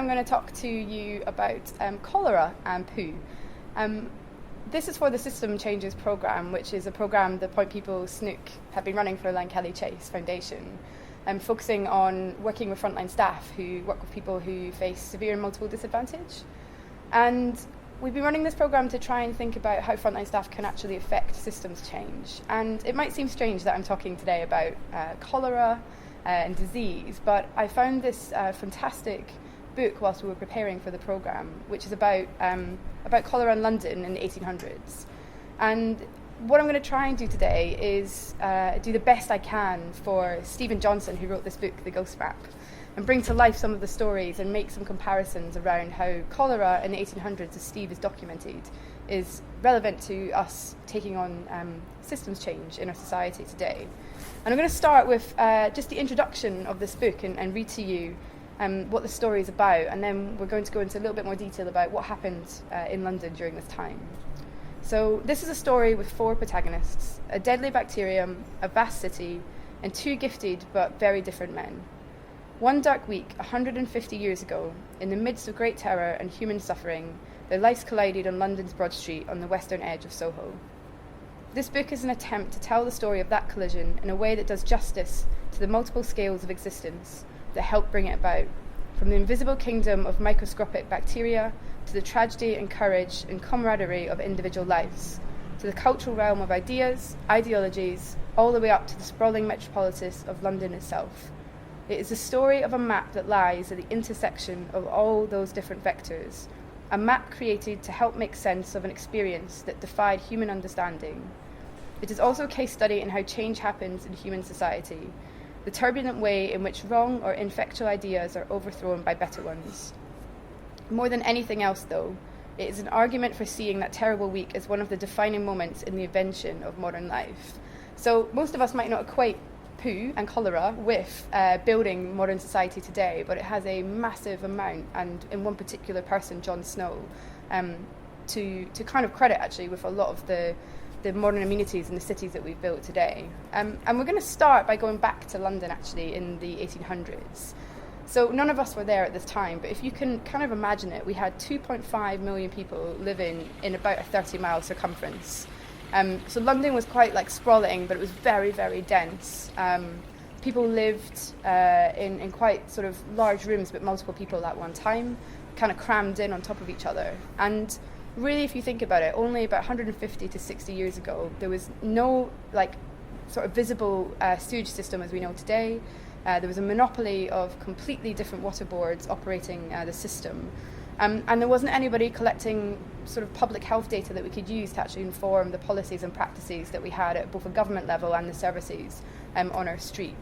I'm going to talk to you about cholera and poo. This is for the System Changes programme, which is a programme that Point People SNOOC have been running for the Kelly Chase Foundation, focusing on working with frontline staff who work with people who face severe and multiple disadvantage. And we've been running this programme to try and think about how frontline staff can actually affect systems change. And it might seem strange that I'm talking today about cholera and disease, but I found this fantastic book whilst we were preparing for the programme, which is about cholera in London in the 1800s. And what I'm going to try and do today is do the best I can for Stephen Johnson, who wrote this book, The Ghost Map, and bring to life some of the stories and make some comparisons around how cholera in the 1800s, as Steve has documented, is relevant to us taking on systems change in our society today. And I'm going to start with just the introduction of this book and read to you what the story is about, and then we're going to go into a little bit more detail about what happened in London during this time. So this is a story with 4 protagonists: a deadly bacterium, a vast city, and 2 gifted but very different men. One dark week, 150 years ago, in the midst of great terror and human suffering, their lives collided on London's Broad Street on the western edge of Soho. This book is an attempt to tell the story of that collision in a way that does justice to the multiple scales of existence that helped bring it about, from the invisible kingdom of microscopic bacteria to the tragedy and courage and camaraderie of individual lives, to the cultural realm of ideas, ideologies, all the way up to the sprawling metropolis of London itself. It is the story of a map that lies at the intersection of all those different vectors, a map created to help make sense of an experience that defied human understanding. It is also a case study in how change happens in human society, the turbulent way in which wrong or ineffectual ideas are overthrown by better ones. More than anything else, though, it is an argument for seeing that terrible week as one of the defining moments in the invention of modern life. So most of us might not equate poo and cholera with building modern society today, but it has a massive amount, and in one particular person, John Snow, to kind of credit actually with a lot of the modern amenities in the cities that we've built today. And we're going to start by going back to London actually in the 1800s. So none of us were there at this time, but if you can kind of imagine it, we had 2.5 million people living in about a 30-mile circumference. So London was quite sprawling, but it was very, very dense. People lived in quite sort of large rooms with multiple people at one time, kind of crammed in on top of each other. And really, if you think about it, only about 150 to 60 years ago, there was no sort of visible sewage system as we know today. There was a monopoly of completely different water boards operating the system. And there wasn't anybody collecting sort of public health data that we could use to actually inform the policies and practices that we had at both a government level and the services on our street.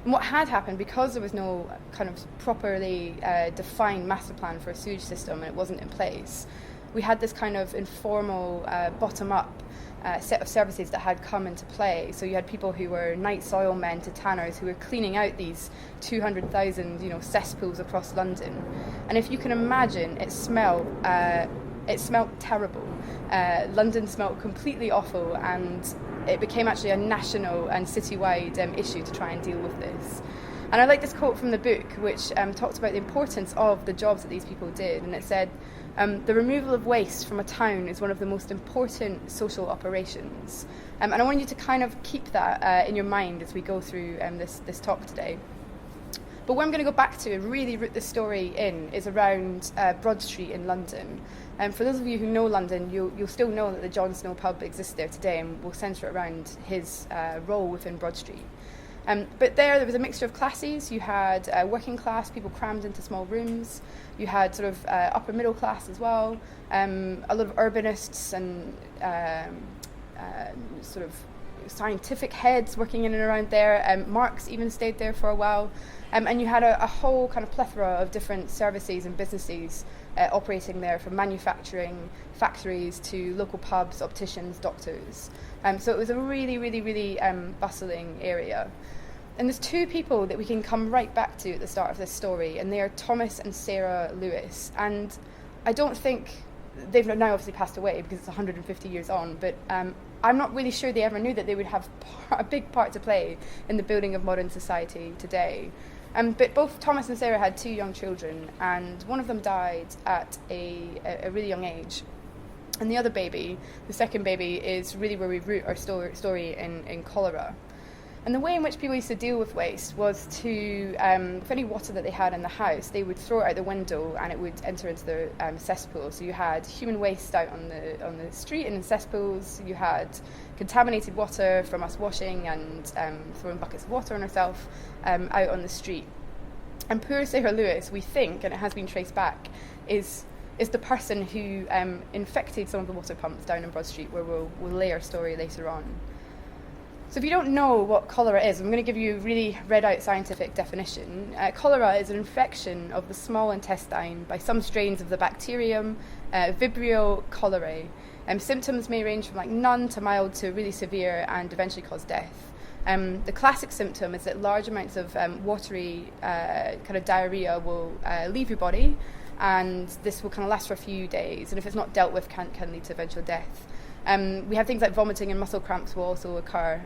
And what had happened, because there was no kind of properly defined master plan for a sewage system and it wasn't in place, we had this kind of informal, bottom-up set of services that had come into play. So you had people who were night soil men to tanners who were cleaning out these 200,000, cesspools across London. And if you can imagine, it smelled terrible. London smelled completely awful, and it became actually a national and citywide issue to try and deal with this. And I like this quote from the book, which talks about the importance of the jobs that these people did. And it said, the removal of waste from a town is one of the most important social operations. And I want you to kind of keep that in your mind as we go through this talk today. But what I'm going to go back to and really root this story in is around Broad Street in London. For those of you who know London, you'll still know that the John Snow pub exists there today, and we'll centre it around his role within Broad Street. But there was a mixture of classes. You had working class, people crammed into small rooms. You had sort of upper middle class as well. A lot of urbanists and sort of scientific heads working in and around there. Marx even stayed there for a while. And you had a whole kind of plethora of different services and businesses operating there, from manufacturing, factories to local pubs, opticians, doctors. So it was a really, really, really bustling area. And there's 2 people that we can come right back to at the start of this story, and they are Thomas and Sarah Lewis. And I don't think they've now obviously passed away because it's 150 years on, but I'm not really sure they ever knew that they would have a big part to play in the building of modern society today. But both Thomas and Sarah had 2 young children, and one of them died at a really young age. And the other baby, the second baby, is really where we root our story in cholera. And the way in which people used to deal with waste was to, with any water that they had in the house, they would throw it out the window and it would enter into the cesspool. So you had human waste out on the street and in cesspools. You had contaminated water from us washing and throwing buckets of water on ourselves out on the street. And poor Sarah Lewis, we think, and it has been traced back, is the person who infected some of the water pumps down in Broad Street, where we'll lay our story later on. So if you don't know what cholera is, I'm going to give you a really read-out scientific definition. Cholera is an infection of the small intestine by some strains of the bacterium Vibrio cholerae. Symptoms may range from none to mild to really severe and eventually cause death. The classic symptom is that large amounts of watery kind of diarrhea will leave your body, and this will kind of last for a few days, and if it's not dealt with, can lead to eventual death. We have things like vomiting and muscle cramps will also occur,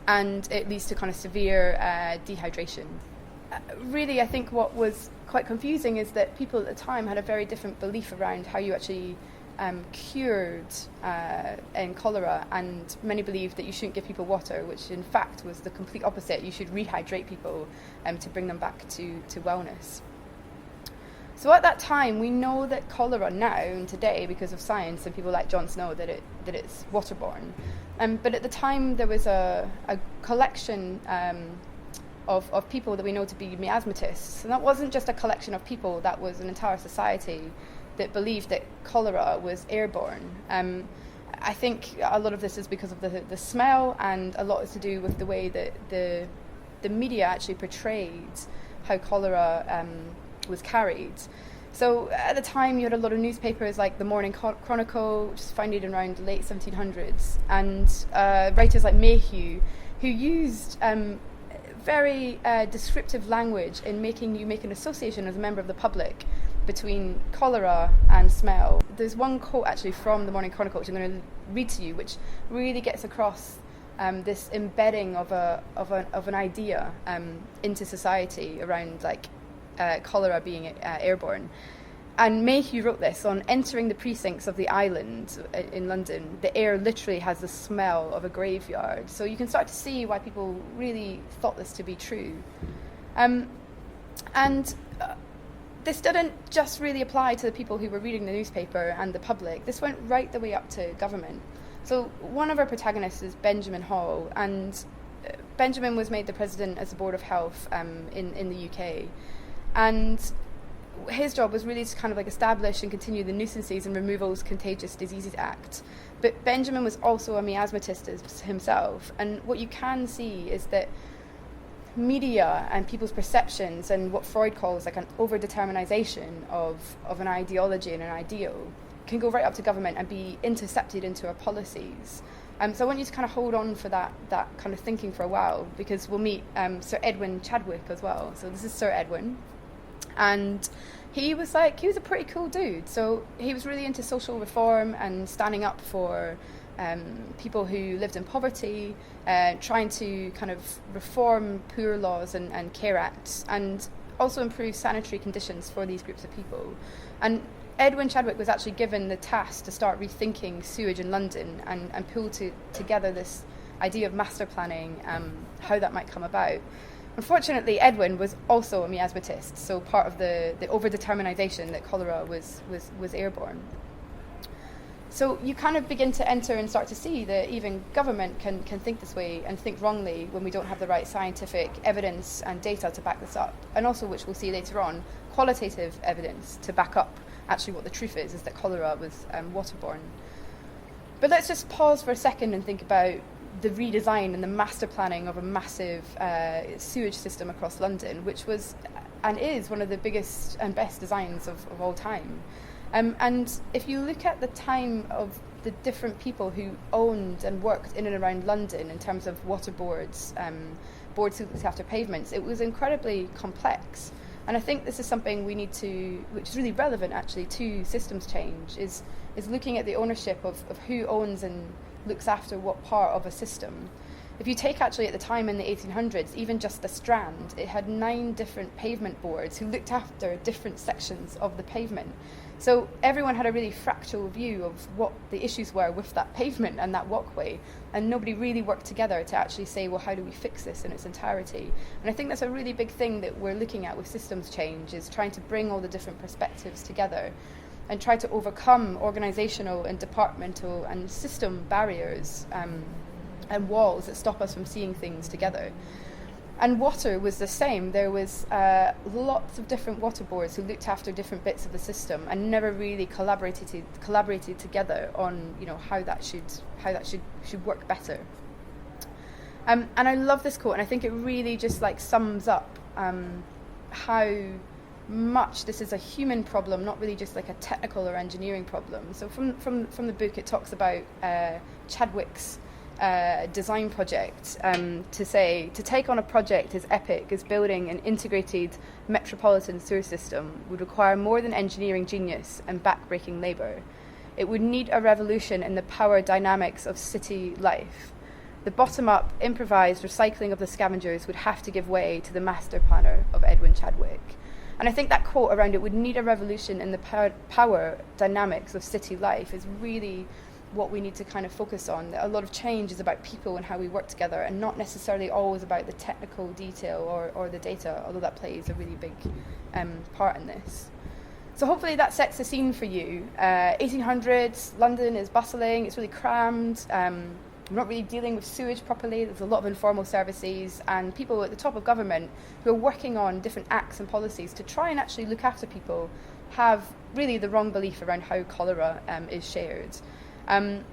and it leads to kind of severe dehydration. Really, I think what was quite confusing is that people at the time had a very different belief around how you actually cured in cholera, and many believed that you shouldn't give people water, which in fact was the complete opposite. You should rehydrate people to bring them back to wellness. So at that time, we know that cholera now and today, because of science and people like Jon Snow, that it's waterborne. But at the time, there was a collection of people that we know to be miasmatists. And that wasn't just a collection of people, that was an entire society that believed that cholera was airborne. I think a lot of this is because of the smell, and a lot is to do with the way that the media actually portrayed how cholera was carried. So at the time, you had a lot of newspapers like the Morning Chronicle, which was founded around the late 1700s, and writers like Mayhew, who used very descriptive language in making you make an association as a member of the public between cholera and smell. There's one quote actually from the Morning Chronicle, which I'm going to read to you, which really gets across this embedding of an idea into society around cholera being airborne. And Mayhew wrote this: on entering the precincts of the island in London, the air literally has the smell of a graveyard. So you can start to see why people really thought this to be true. This didn't just really apply to the people who were reading the newspaper and the public. This went right the way up to government. So one of our protagonists is Benjamin Hall, and Benjamin was made the president as the Board of Health in the UK. And his job was really to kind of establish and continue the Nuisances and Removals Contagious Diseases Act. But Benjamin was also a miasmatist himself, and what you can see is that media and people's perceptions and what Freud calls an over-determinization of an ideology and an ideal can go right up to government and be intercepted into our policies. So I want you to kind of hold on for that kind of thinking for a while, because we'll meet Sir Edwin Chadwick as well. So this is Sir Edwin. And he was a pretty cool dude. So he was really into social reform and standing up for people who lived in poverty, trying to kind of reform poor laws and care acts, and also improve sanitary conditions for these groups of people. And Edwin Chadwick was actually given the task to start rethinking sewage in London and pull together this idea of master planning, how that might come about. Unfortunately, Edwin was also a miasmatist, so part of the over-determinization that cholera was airborne. So you kind of begin to enter and start to see that even government can think this way and think wrongly when we don't have the right scientific evidence and data to back this up, and also, which we'll see later on, qualitative evidence to back up actually what the truth is that cholera was waterborne. But let's just pause for a second and think about the redesign and the master planning of a massive sewage system across London, which was and is one of the biggest and best designs of all time. And if you look at the time of the different people who owned and worked in and around London in terms of water boards, boards who looked after pavements, it was incredibly complex. And I think this is something we need to, which is really relevant actually to systems change, is looking at the ownership of who owns and looks after what part of a system. if you take actually at the time in the 1800s, even just the Strand, it had 9 different pavement boards who looked after different sections of the pavement. So everyone had a really fractal view of what the issues were with that pavement and that walkway, and nobody really worked together to actually say, well, how do we fix this in its entirety? And I think that's a really big thing that we're looking at with systems change, is trying to bring all the different perspectives together and try to overcome organisational and departmental and system barriers and walls that stop us from seeing things together. And water was the same. There was lots of different water boards who looked after different bits of the system and never really collaborated together on, you know, how that should work better. And I love this quote, and I think it really just like sums up how much this is a human problem, not really just like a technical or engineering problem. So from the book, it talks about Chadwick's design project, to take on a project as epic as building an integrated metropolitan sewer system would require more than engineering genius and back-breaking labour. It would need a revolution in the power dynamics of city life. The bottom-up, improvised recycling of the scavengers would have to give way to the master planner of Edwin Chadwick. And I think that quote around it would need a revolution in the power dynamics of city life is really what we need to kind of focus on. A lot of change is about people and how we work together, and not necessarily always about the technical detail or the data, although that plays a really big part in this. So hopefully that sets the scene for you. 1800s, London is bustling, it's really crammed. We're not really dealing with sewage properly. There's a lot of informal services and people at the top of government who are working on different acts and policies to try and actually look after people have really the wrong belief around how cholera is shared.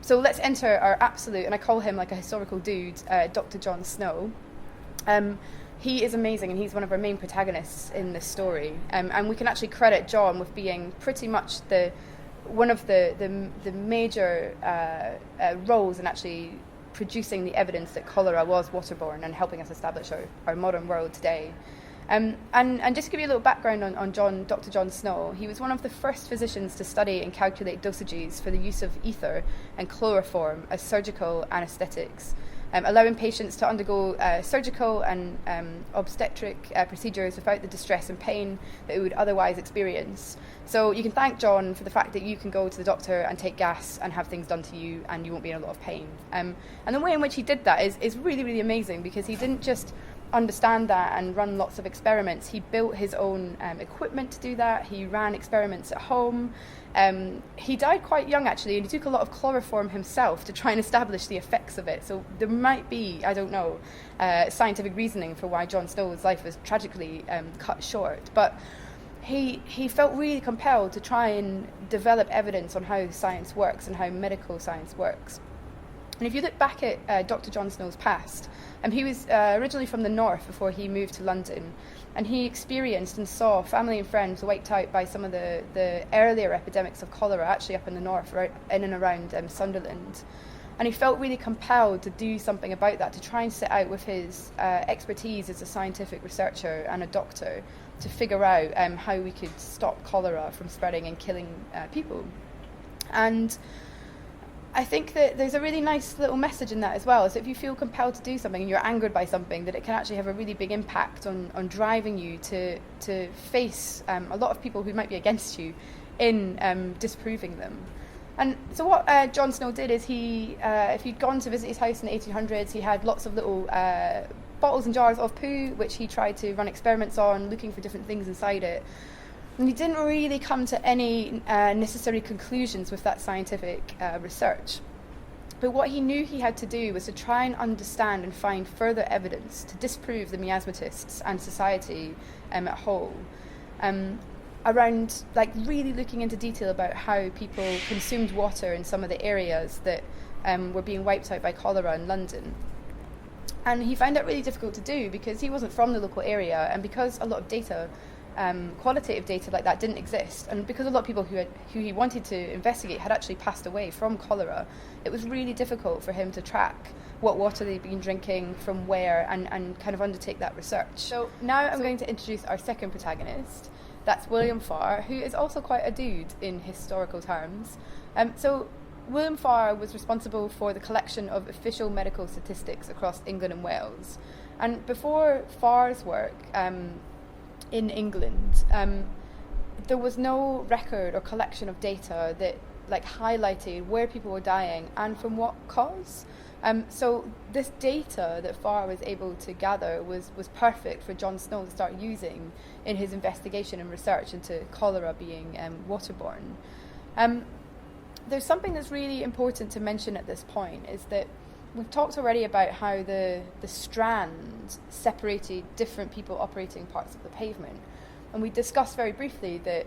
So let's enter our absolute, and I call him like a historical dude, Dr. John Snow. He is amazing, and he's one of our main protagonists in this story. And we can actually credit John with being pretty much one of the major roles in actually producing the evidence that cholera was waterborne and helping us establish our modern world today. And just to give you a little background on Dr. John Snow, he was one of the first physicians to study and calculate dosages for the use of ether and chloroform as surgical anaesthetics, allowing patients to undergo surgical and obstetric procedures without the distress and pain that they would otherwise experience. So you can thank John for the fact that you can go to the doctor and take gas and have things done to you and you won't be in a lot of pain. And the way in which he did that is really, really amazing, because he didn't just understand that and run lots of experiments. He built his own equipment to do that. He ran experiments at home. He died quite young, actually, and he took a lot of chloroform himself to try and establish the effects of it. So there might be, I don't know, scientific reasoning for why John Snow's life was tragically cut short. But he felt really compelled to try and develop evidence on how science works and how medical science works. And if you look back at Dr. John Snow's past, he was originally from the north before he moved to London, and he experienced and saw family and friends wiped out by some of the earlier epidemics of cholera, actually up in the north, right in and around Sunderland. And he felt really compelled to do something about that, to try and set out with his expertise as a scientific researcher and a doctor to figure out how we could stop cholera from spreading and killing people. And I think that there's a really nice little message in that as well. So if you feel compelled to do something and you're angered by something, that it can actually have a really big impact on driving you to face a lot of people who might be against you in disproving them. And so what John Snow did is if you'd gone to visit his house in the 1800s, he had lots of little bottles and jars of poo, which he tried to run experiments on, looking for different things inside it. And he didn't really come to any necessary conclusions with that scientific research. But what he knew he had to do was to try and understand and find further evidence to disprove the miasmatists and society at whole, around like really looking into detail about how people consumed water in some of the areas that were being wiped out by cholera in London. And he found that really difficult to do because he wasn't from the local area, and because a lot of data, qualitative data like that didn't exist, and because a lot of people who he wanted to investigate had actually passed away from cholera, it was really difficult for him to track what water they'd been drinking, from where, and kind of undertake that research. So now I'm going to introduce our second protagonist. That's William Farr, who is also quite a dude in historical terms. So William Farr was responsible for the collection of official medical statistics across England and Wales. And before Farr's work in England, there was no record or collection of data that highlighted where people were dying and from what cause. So this data that Farr was able to gather was perfect for John Snow to start using in his investigation and research into cholera being waterborne. There's something that's really important to mention at this point, is that we've talked already about how the strand separated different people operating parts of the pavement. And we discussed very briefly that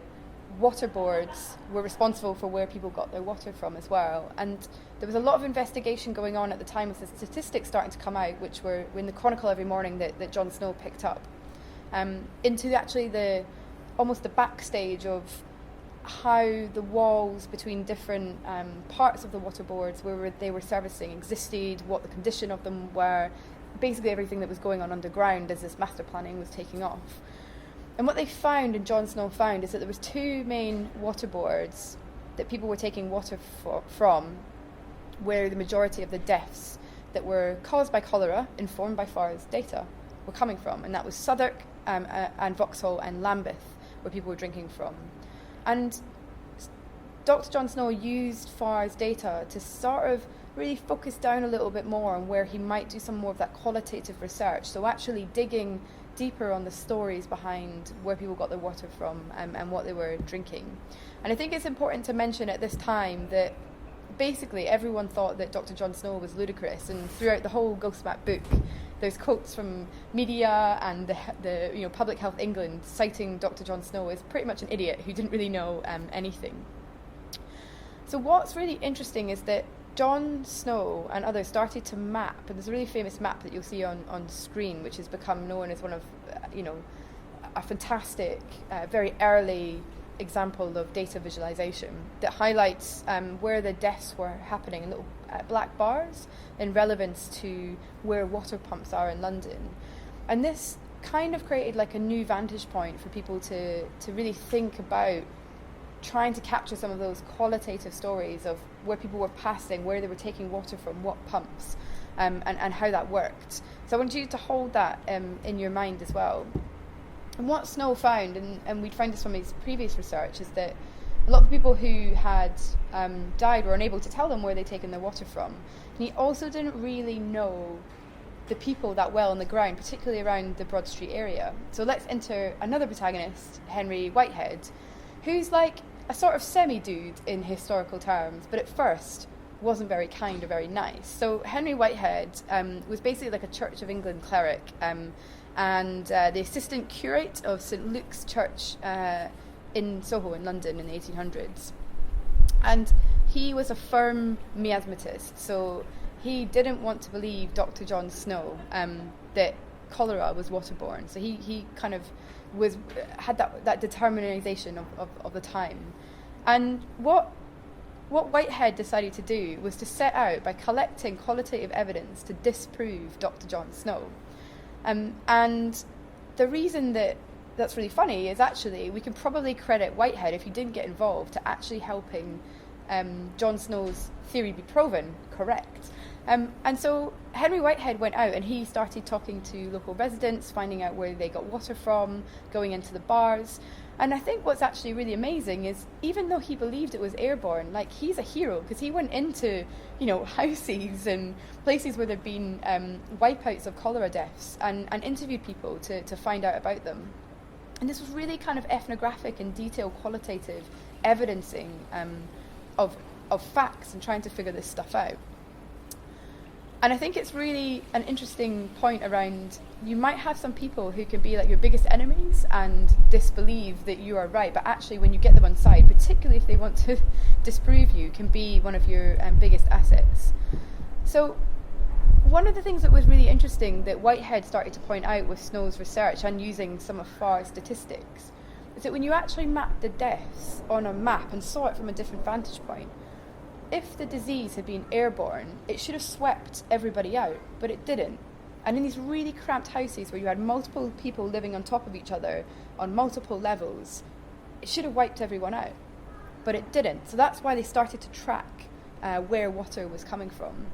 waterboards were responsible for where people got their water from as well. And there was a lot of investigation going on at the time with the statistics starting to come out, which were in the Chronicle every morning that John Snow picked up, into actually almost the backstage of how the walls between different parts of the waterboards where they were servicing existed, what the condition of them were, basically everything that was going on underground as this master planning was taking off. And what they found, and John Snow found, is that there was two main waterboards that people were taking water from, where the majority of the deaths that were caused by cholera, informed by Farr's data, were coming from. And that was Southwark and Vauxhall and Lambeth, where people were drinking from. And Dr. John Snow used Farr's data to sort of really focus down a little bit more on where he might do some more of that qualitative research. So actually digging deeper on the stories behind where people got their water from and what they were drinking. And I think it's important to mention at this time that basically everyone thought that Dr. John Snow was ludicrous, and throughout the whole Ghost Map book there's quotes from media and the Public Health England citing Dr. John Snow as pretty much an idiot who didn't really know anything. So what's really interesting is that John Snow and others started to map, and there's a really famous map that you'll see on screen, which has become known as one of, a fantastic, very early example of data visualization that highlights where the deaths were happening in little black bars in relevance to where water pumps are in London. And this kind of created like a new vantage point for people to really think about trying to capture some of those qualitative stories of where people were passing, where they were taking water from, what pumps, and how that worked. So I want you to hold that in your mind as well. And what Snow found, and we'd found this from his previous research, is that a lot of people who had died were unable to tell them where they'd taken their water from. And he also didn't really know the people that well on the ground, particularly around the Broad Street area. So let's enter another protagonist, Henry Whitehead, who's like a sort of semi-dude in historical terms, but at first wasn't very kind or very nice. So Henry Whitehead was basically like a Church of England cleric, and the assistant curate of St Luke's Church in Soho in London in the 1800s. And he was a firm miasmatist, so he didn't want to believe Dr. John Snow that cholera was waterborne. So he kind of had that determination of the time. And what Whitehead decided to do was to set out by collecting qualitative evidence to disprove Dr. John Snow. And the reason that's really funny is actually we can probably credit Whitehead, if he didn't get involved, to actually helping John Snow's theory be proven correct. And so Henry Whitehead went out and he started talking to local residents, finding out where they got water from, going into the bars. And I think what's actually really amazing is, even though he believed it was airborne, like, he's a hero, because he went into, houses and places where there'd been wipeouts of cholera deaths and interviewed people to find out about them. And this was really kind of ethnographic and detailed qualitative evidencing of facts and trying to figure this stuff out. And I think it's really an interesting point around, you might have some people who can be like your biggest enemies and disbelieve that you are right, but actually when you get them on side, particularly if they want to disprove you, can be one of your biggest assets. So one of the things that was really interesting that Whitehead started to point out with Snow's research and using some of Farr's statistics is that when you actually mapped the deaths on a map and saw it from a different vantage point, if the disease had been airborne, it should have swept everybody out, but it didn't. And in these really cramped houses where you had multiple people living on top of each other on multiple levels, it should have wiped everyone out, but it didn't. So that's why they started to track where water was coming from.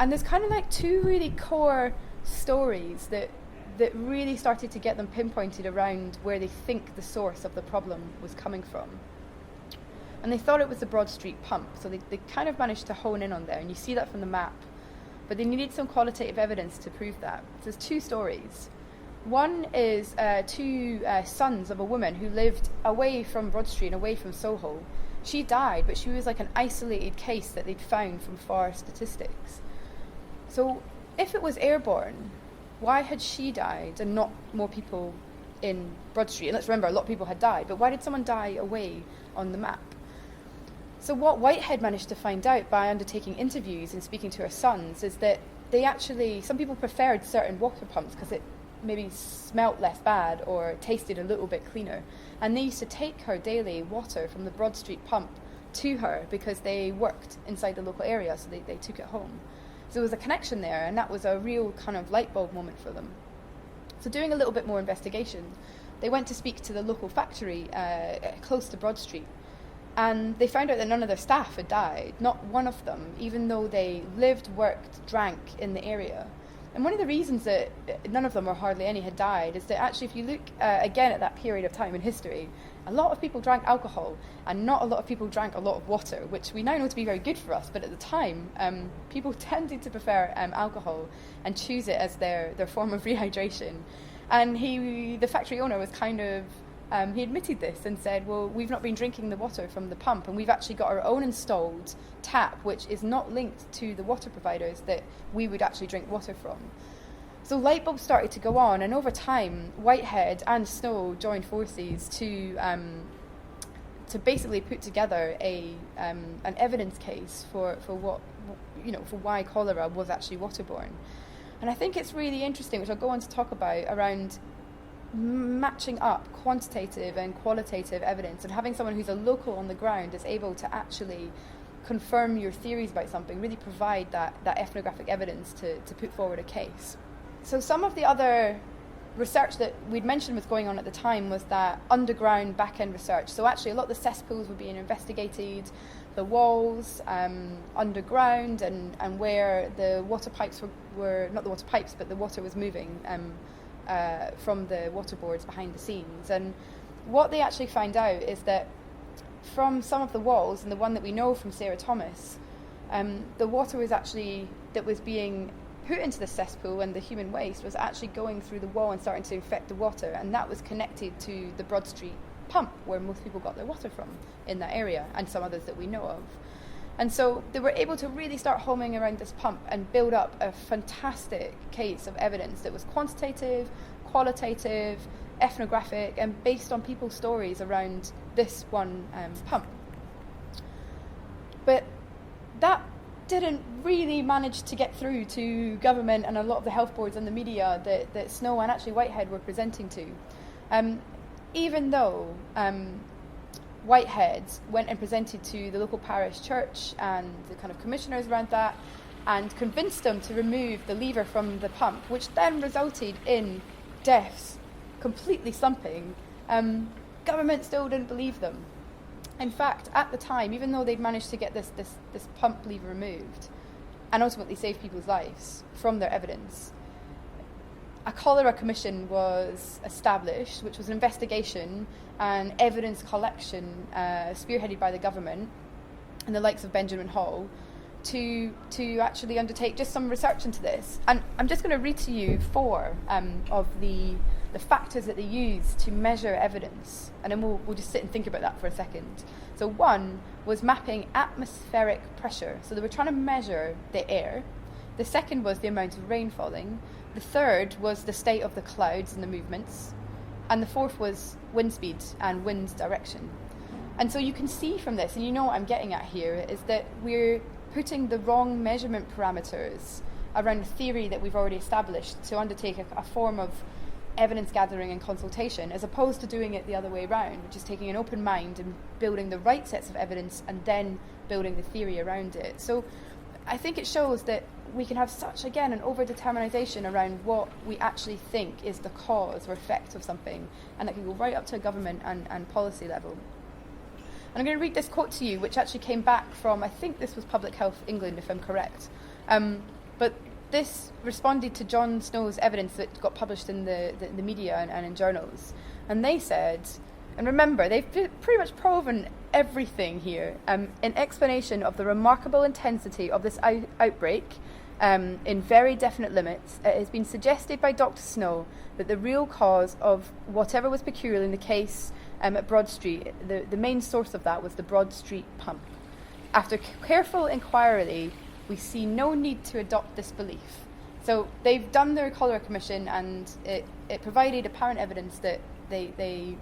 And there's kind of like two really core stories that really started to get them pinpointed around where they think the source of the problem was coming from. And they thought it was the Broad Street pump, so they kind of managed to hone in on there, and you see that from the map. But they needed some qualitative evidence to prove that. So there's two stories. One is two sons of a woman who lived away from Broad Street and away from Soho. She died, but she was like an isolated case that they'd found from FAR statistics. So if it was airborne, why had she died and not more people in Broad Street? And let's remember, a lot of people had died, but why did someone die away on the map? So what Whitehead managed to find out by undertaking interviews and speaking to her sons is that some people preferred certain water pumps because it maybe smelt less bad or tasted a little bit cleaner. And they used to take her daily water from the Broad Street pump to her because they worked inside the local area, so they took it home. So there was a connection there, and that was a real kind of light bulb moment for them. So doing a little bit more investigation, they went to speak to the local factory close to Broad Street, and they found out that none of their staff had died, not one of them, even though they lived, worked, drank in the area. And one of the reasons that none of them, or hardly any, had died is that actually if you look again at that period of time in history, a lot of people drank alcohol and not a lot of people drank a lot of water, which we now know to be very good for us, but at the time people tended to prefer alcohol and choose it as their form of rehydration. And the factory owner was kind of, he admitted this and said, well, we've not been drinking the water from the pump, and we've actually got our own installed tap, which is not linked to the water providers that we would actually drink water from. So light bulbs started to go on, and over time, Whitehead and Snow joined forces to basically put together an evidence case for why cholera was actually waterborne. And I think it's really interesting, which I'll go on to talk about, around matching up quantitative and qualitative evidence, and having someone who's a local on the ground is able to actually confirm your theories about something, really provide that ethnographic evidence to put forward a case. So some of the other research that we'd mentioned was going on at the time was that underground back-end research. So actually a lot of the cesspools were being investigated, the walls underground, and where the water pipes were not the water pipes, but the water was moving from the water boards behind the scenes. And what they actually found out is that from some of the walls, and the one that we know from Sarah Thomas, the water that was being put into the cesspool and the human waste was actually going through the wall and starting to infect the water, and that was connected to the Broad Street pump where most people got their water from in that area, and some others that we know of. And so they were able to really start homing around this pump and build up a fantastic case of evidence that was quantitative, qualitative, ethnographic, and based on people's stories around this one pump. But that didn't really manage to get through to government and a lot of the health boards and the media that Snow and actually Whitehead were presenting to. Even though Whitehead went and presented to the local parish church and the kind of commissioners around that and convinced them to remove the lever from the pump, which then resulted in deaths completely slumping, government still didn't believe them. In fact, at the time, even though they'd managed to get this pump lever removed and ultimately save people's lives from their evidence, a cholera commission was established, which was an investigation and evidence collection spearheaded by the government and the likes of Benjamin Hall to actually undertake just some research into this. And I'm just going to read to you four of the factors that they use to measure evidence, and then we'll just sit and think about that for a second. So one was mapping atmospheric pressure. So they were trying to measure the air. The second was the amount of rain falling. The third was the state of the clouds and the movements. And the fourth was wind speed and wind direction. And so you can see from this, and you know what I'm getting at here, is that we're putting the wrong measurement parameters around a theory that we've already established to undertake a form of evidence gathering and consultation, as opposed to doing it the other way around, which is taking an open mind and building the right sets of evidence and then building the theory around it. So I think it shows that we can have such, again, an overdeterminization around what we actually think is the cause or effect of something, and that can go right up to government and policy level. And I'm going to read this quote to you, which actually came back from, I think this was Public Health England, if I'm correct. But this responded to John Snow's evidence that got published in the media and in journals. And they said, and remember, they've pretty much proven everything here, in explanation of the remarkable intensity of this outbreak, in very definite limits, it has been suggested by Dr. Snow that the real cause of whatever was peculiar in the case at Broad Street, the main source of that was the Broad Street pump. After careful inquiry, we see no need to adopt this belief. So they've done their cholera commission, and it provided apparent evidence that they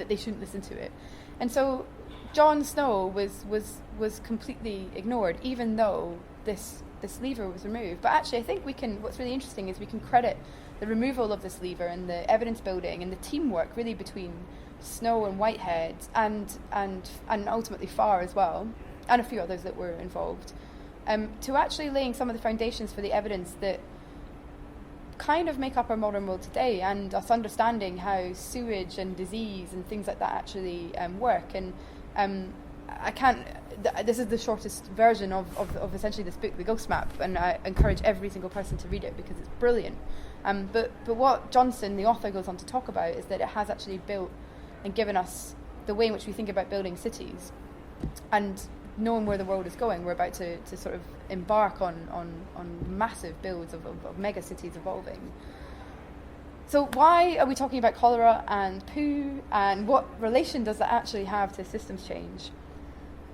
shouldn't listen to it. And so John Snow was completely ignored, even though this lever was removed. But actually, I think what's really interesting is we can credit the removal of this lever and the evidence building and the teamwork really between Snow and Whitehead and ultimately Farr as well, and a few others that were involved, to actually laying some of the foundations for the evidence that kind of make up our modern world today, and us understanding how sewage and disease and things like that actually work. And this is the shortest version of essentially this book, The Ghost Map, and I encourage every single person to read it because it's brilliant. But what Johnson, the author, goes on to talk about is that it has actually built and given us the way in which we think about building cities. And knowing where the world is going, we're about to sort of embark on massive builds of mega cities evolving. So why are we talking about cholera and poo, and what relation does that actually have to systems change?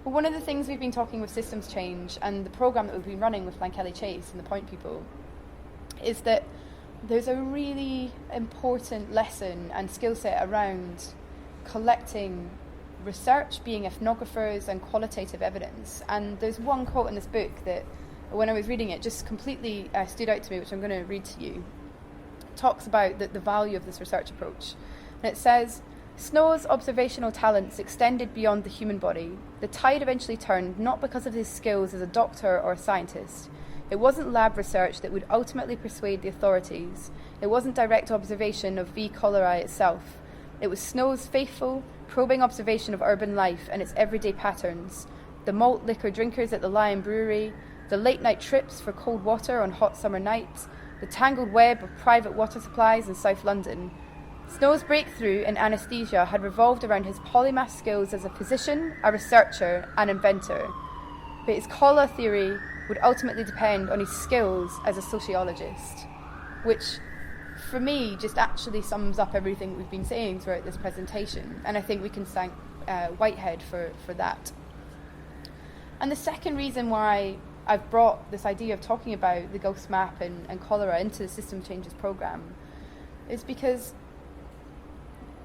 Well, one of the things we've been talking with systems change and the programme that we've been running with Lankelly Chase and the Point People is that there's a really important lesson and skill set around collecting research, being ethnographers, and qualitative evidence. And there's one quote in this book that, when I was reading it, just completely stood out to me, which I'm going to read to you. It talks about the value of this research approach. And it says, Snow's observational talents extended beyond the human body. The tide eventually turned, not because of his skills as a doctor or a scientist. It wasn't lab research that would ultimately persuade the authorities. It wasn't direct observation of V. cholerae itself. It was Snow's faithful, probing observation of urban life and its everyday patterns, the malt liquor drinkers at the Lion Brewery, the late-night trips for cold water on hot summer nights, the tangled web of private water supplies in South London. Snow's breakthrough in anaesthesia had revolved around his polymath skills as a physician, a researcher, and inventor. But his cholera theory would ultimately depend on his skills as a sociologist, which for me just actually sums up everything we've been saying throughout this presentation, and I think we can thank Whitehead for that. And the second reason why I've brought this idea of talking about the Ghost Map and cholera into the System Changes programme is because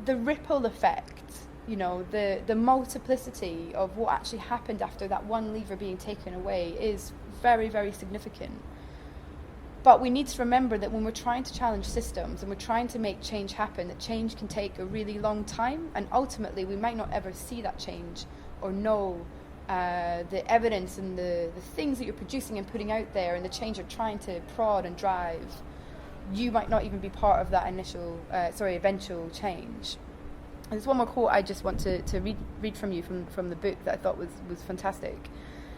the ripple effect, the multiplicity of what actually happened after that one lever being taken away is very, very significant. But we need to remember that when we're trying to challenge systems and we're trying to make change happen, that change can take a really long time, and ultimately we might not ever see that change or know the evidence and the things that you're producing and putting out there and the change you're trying to prod and drive. You might not even be part of that eventual change. And there's one more quote I just want to read from you from the book that I thought was fantastic.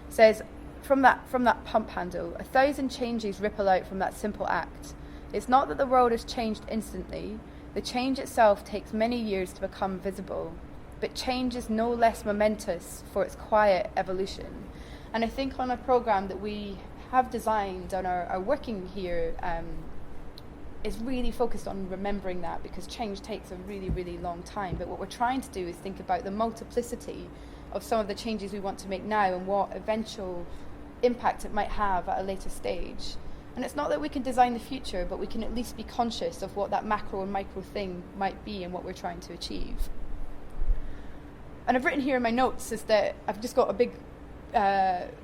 It says, From that pump handle, 1,000 changes ripple out from that simple act. It's not that the world has changed instantly. The change itself takes many years to become visible. But change is no less momentous for its quiet evolution. And I think on a programme that we have designed and are working here is really focused on remembering that, because change takes a really, really long time. But what we're trying to do is think about the multiplicity of some of the changes we want to make now and what eventual impact it might have at a later stage. And it's not that we can design the future, but we can at least be conscious of what that macro and micro thing might be and what we're trying to achieve. And I've written here in my notes is that I've just got a big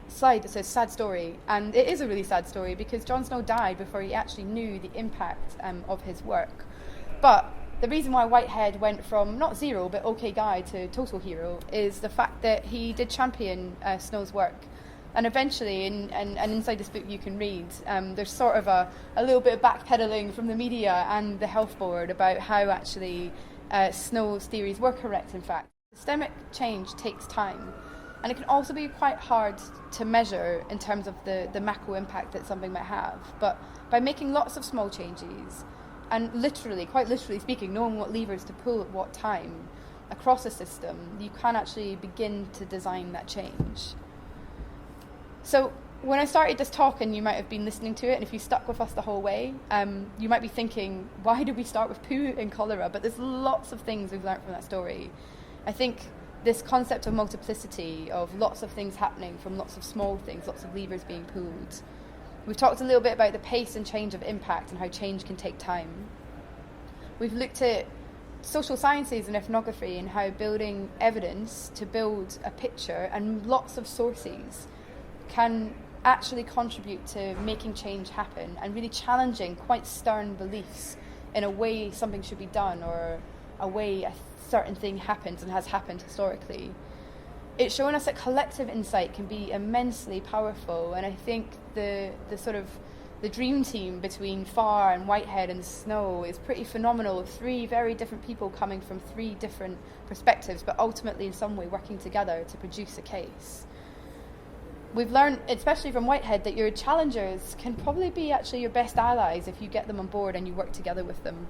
slide that says sad story, and it is a really sad story because John Snow died before he actually knew the impact of his work. But the reason why Whitehead went from not zero but okay guy to total hero is the fact that he did champion Snow's work. And eventually, and inside this book you can read, there's sort of a little bit of backpedaling from the media and the health board about how actually Snow's theories were correct, in fact. Systemic change takes time, and it can also be quite hard to measure in terms of the macro impact that something might have. But by making lots of small changes, and quite literally speaking, knowing what levers to pull at what time across a system, you can actually begin to design that change. So when I started this talk, and you might have been listening to it, and if you stuck with us the whole way, you might be thinking, why did we start with poo and cholera? But there's lots of things we've learned from that story. I think this concept of multiplicity, of lots of things happening from lots of small things, lots of levers being pulled. We've talked a little bit about the pace and change of impact and how change can take time. We've looked at social sciences and ethnography and how building evidence to build a picture and lots of sources can actually contribute to making change happen and really challenging quite stern beliefs in a way something should be done or a way a certain thing happens and has happened historically. It's shown us that collective insight can be immensely powerful, and I think the dream team between Farr and Whitehead and Snow is pretty phenomenal. 3 very different people coming from 3 different perspectives, but ultimately in some way working together to produce a case. We've learned, especially from Whitehead, that your challengers can probably be actually your best allies if you get them on board and you work together with them.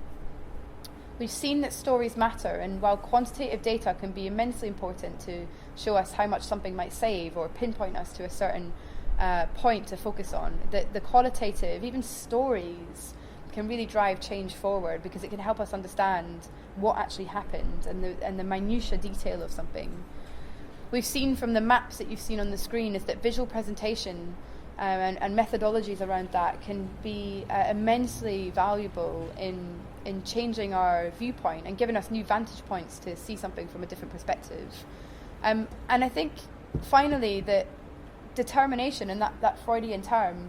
We've seen that stories matter, and while quantitative data can be immensely important to show us how much something might save or pinpoint us to a certain point to focus on, the qualitative, even stories, can really drive change forward because it can help us understand what actually happened and the minutiae detail of something. We've seen from the maps that you've seen on the screen is that visual presentation and methodologies around that can be immensely valuable in changing our viewpoint and giving us new vantage points to see something from a different perspective. And I think finally that determination, and that Freudian term,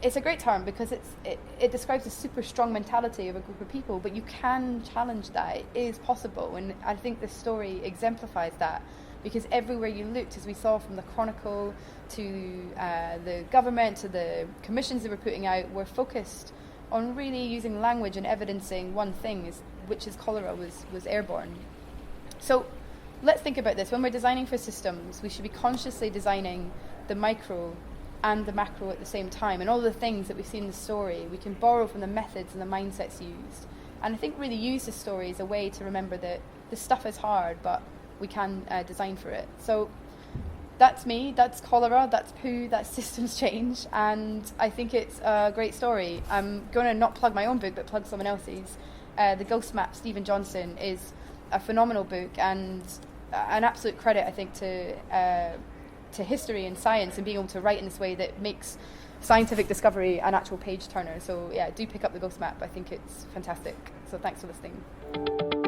it's a great term because it describes a super strong mentality of a group of people, but you can challenge that. It is possible, and I think this story exemplifies that, because everywhere you looked, as we saw from the Chronicle to the government to the commissions they were putting out, were focused on really using language and evidencing one thing, which is cholera was airborne. So let's think about this. When we're designing for systems, we should be consciously designing the micro and the macro at the same time. And all the things that we've seen in the story, we can borrow from the methods and the mindsets used. And I think really use the story as a way to remember that this stuff is hard, but we can design for it. So that's me, that's cholera, that's poo, that's systems change, and I think it's a great story. I'm going to not plug my own book, but plug someone else's. The Ghost Map, Stephen Johnson, is a phenomenal book and an absolute credit, I think, to history and science and being able to write in this way that makes scientific discovery an actual page turner. So yeah, do pick up the Ghost Map. I think it's fantastic. So thanks for listening.